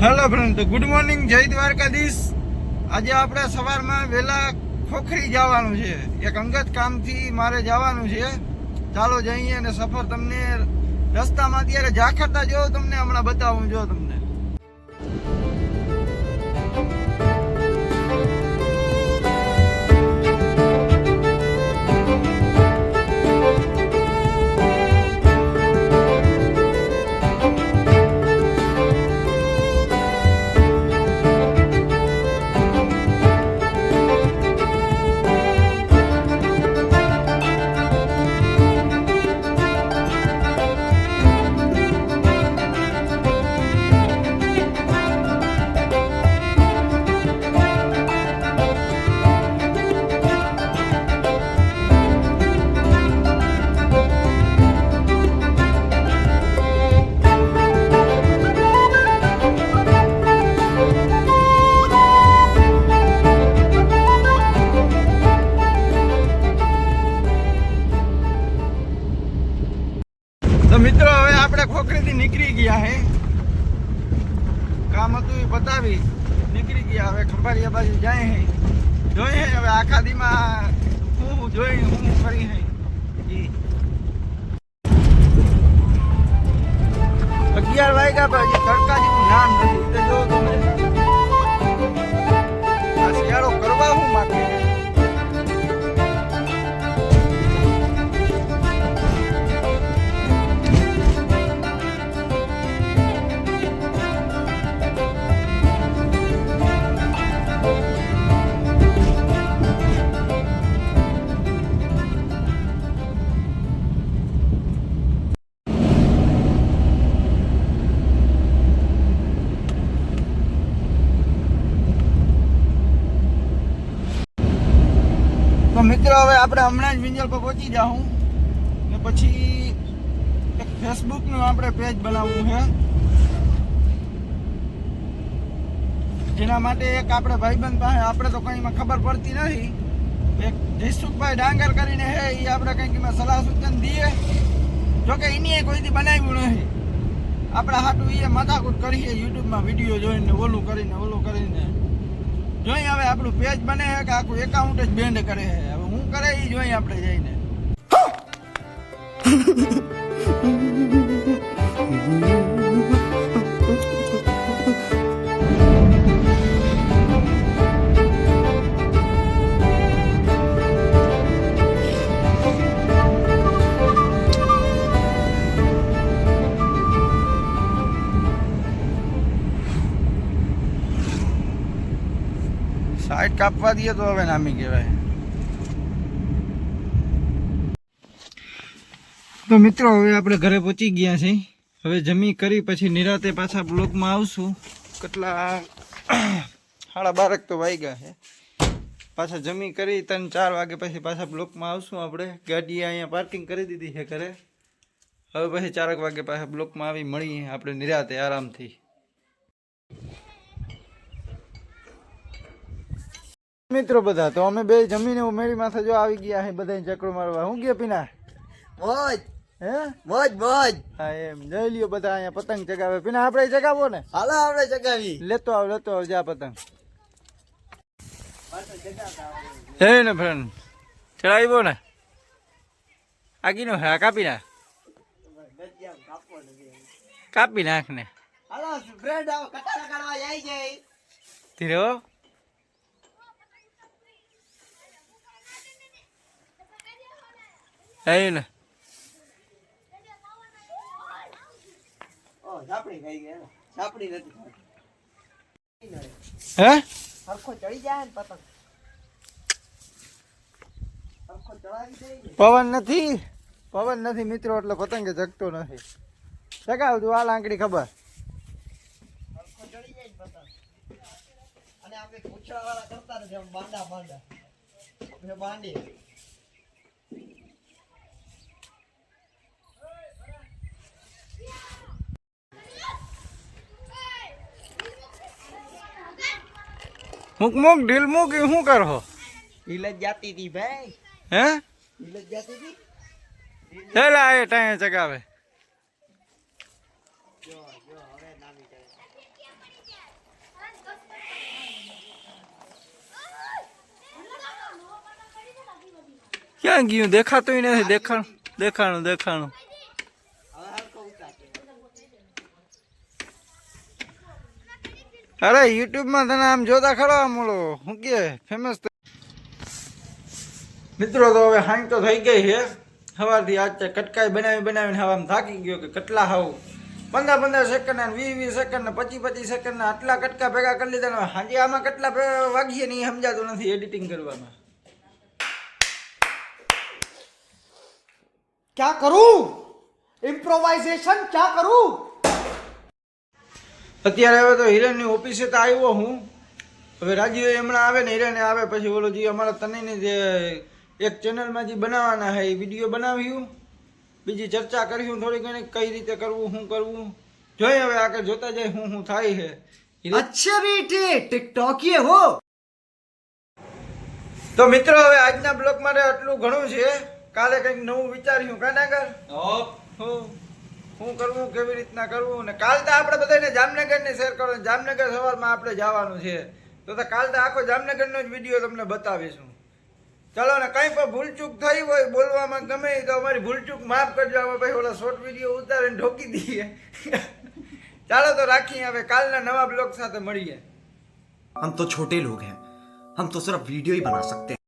Hello friend, good morning, જય દ્વારકાધીશ. આજે આપણે સવારમાં વહેલા ખોખરી જવાનું છે. એક અંગત કામથી મારે જવાનું છે. ચાલો જઈએ અને સફર તમને રસ્તામાં અત્યારે ઝાખરતા જો તમને હમણાં બતાવું જો તમને. તો મિત્રો, હવે આપણે ખોખરીથી નીકળી ગયા હે. કામ હતું એ બતાવી નીકળી ગયા. હવે ખંભાળિયા બાજુ જાય હે. જોઈએ હવે આખા દીમાં હું જોઈ હું કરી હે. 11 વાગ્યા પછી તડકા જેવું નામ નથી. તો જો તમે આ શિયાળો કરવા હું માંગે. તો મિત્રો, હવે આપણે હમણાં જ વિંજલ પર પહોંચી જાઉં ને પછી એક ફેસબુકનું આપણે પેજ બનાવવું છે. જેના માટે એક આપણે ભાઈબંધ પાસે, આપણે તો કંઈ ખબર પડતી નથી, એક જયસુખભાઈ ડાંગર કરીને છે, એ આપણે કંઈક એમાં સલાહ સૂચન દઈએ. જોકે એની કોઈથી બનાવ્યું નથી. આપણે હાટું એ માથાકૂટ કરીએ યુટ્યુબમાં વિડીયો જોઈને ઓલું કરીને જોઈએ. હવે આપણું પેજ બને છે કે આખું એકાઉન્ટ જ બેન્ડ કરે છે. હવે હું કરે એ જોઈએ આપણે જઈને. સાઈડ કાપવા દઈએ તો હવે નામી કહેવાય. તો મિત્રો, હવે આપણે ઘરે પહોંચી ગયા છીએ. હવે જમી કરી પછી નિરાતે પાછા બ્લોકમાં આવશું. કેટલા 12:30 તો વાગ્યા છે. પાછા જમી કરી 3-4 વાગે પછી પાછા બ્લોકમાં આવશું. આપણે ગાડી અહીંયા પાર્કિંગ કરી દીધી છે ઘરે. હવે પછી 4 વાગે પાછા બ્લોકમાં આવી મળીએ આપણે નિરાતે આરામથી. મિત્રો બધા, તો અમે બે જમીને ઉમેરી માથે જો આવી ગયા છે બધા ચક્રો મારવા. હું ગયા પીના? મોજ હે મોજ મોજ. હા એમ જઈ લ્યો બધા અહીંયા પતંગ ચગાવે. પીના આપણે ચગાવો ને. હાલો આપણે ચગાવી. લેતો આવ જા પતંગ. હે ને ફ્રેન્ડ, ચડાવ્યો ને આગીનો. હા કાપી નાખ, કાપી નાખ ને. હાલો ફ્રેન્ડ, આવો કટારા કાઢવા જાય છે. ધીરે હો. હે ને ઓ સાપડી ખાઈ ગયા. સાપડી નથી હે હરખો ચડી જાય ને પતંગ. હરખો ચડાવી દે. પવન નથી મિત્રો, એટલે પતંગે જગતો નથી. ચગાવ તું આ લાંકડી ખબર. હરખો ચડી જાય ને પતંગ. અને આપણે પૂછડા વાળા કરતા નથી, આમ બાંડા બાંડી. મૂક ઢીલ મૂક. એ શું કરો? હિલ જ જાતી હતી ભાઈ. હે હિલ જ જાતી હતી. હેલા એ ટાઈમ ચગાવે. ક્યાં ગયું? દેખાતું નથી. દેખાણું. હવે હરખો ઉતાર. અરે યુટ્યુબ માં તને આમ જોતા ખરો આમ ઓલો શું કે ફેમસ. મિત્રો તો હવે હાંજ તો થઈ ગઈ છે. સવારથી આજ કટકાઈ બનાવીને હવે આમ થાકી ગયો કે કેટલા હાવ 15 સેકન્ડ ને 20 સેકન્ડ ને 25 સેકન્ડ ના આટલા કટકા ભેગા કરી લીધા ને હાજે આમાં કેટલા વાગીએ ને એ સમજાતું નથી એડિટિંગ કરવામાં. क्या करूं? इम्प्रोवाइजेशन क्या करूं? અત્યારે હવે તો હિરેનની ઓફિસે તો આવ્યો હું. હવે રાજીવ હમણાં આવે ને હિરેને આવે પછી ઓલો જે અમારા તનયની જે એક ચેનલમાં જે બનાવવાના છે એ વિડીયો બનાવ્યું. બીજી ચર્ચા કર્યું થોડી ઘણી કઈ રીતે કરવું શું કરવું જોઈએ. હવે આગળ જોતા જાય શું થાય છે. अच्छा बेटे टिकटॉक ये हो. તો મિત્રો હવે આજના બ્લોગ માટે આટલું ઘણું છે. કાલે કંઈક નવું વિચાર્યું કાનાગર શું કરવું કેવી રીતના કરવું. ને કાલ તો આપણે બધાને જામનગરની શેર કરો. જામનગર સવારમાં આપણે જવાનું છે તો કાલ તો આખો જામનગરનો જ વિડીયો તમને બતાવીશું. ચાલો ને કંઈ પણ ભૂલચૂક થઈ હોય બોલવામાં ગમે તો અમારી ભૂલચૂક માફ કરજો. અમે ભાઈ ઓલા શોર્ટ વિડીયો ઉતારીને ઢોકી દઈએ. ચાલો તો રાખીએ. હવે કાલના નવા બ્લોગ સાથે મળીએ. हम तो छोटे लोग हैं, हम तो सिर्फ वीडियो ही बना सकते हैं.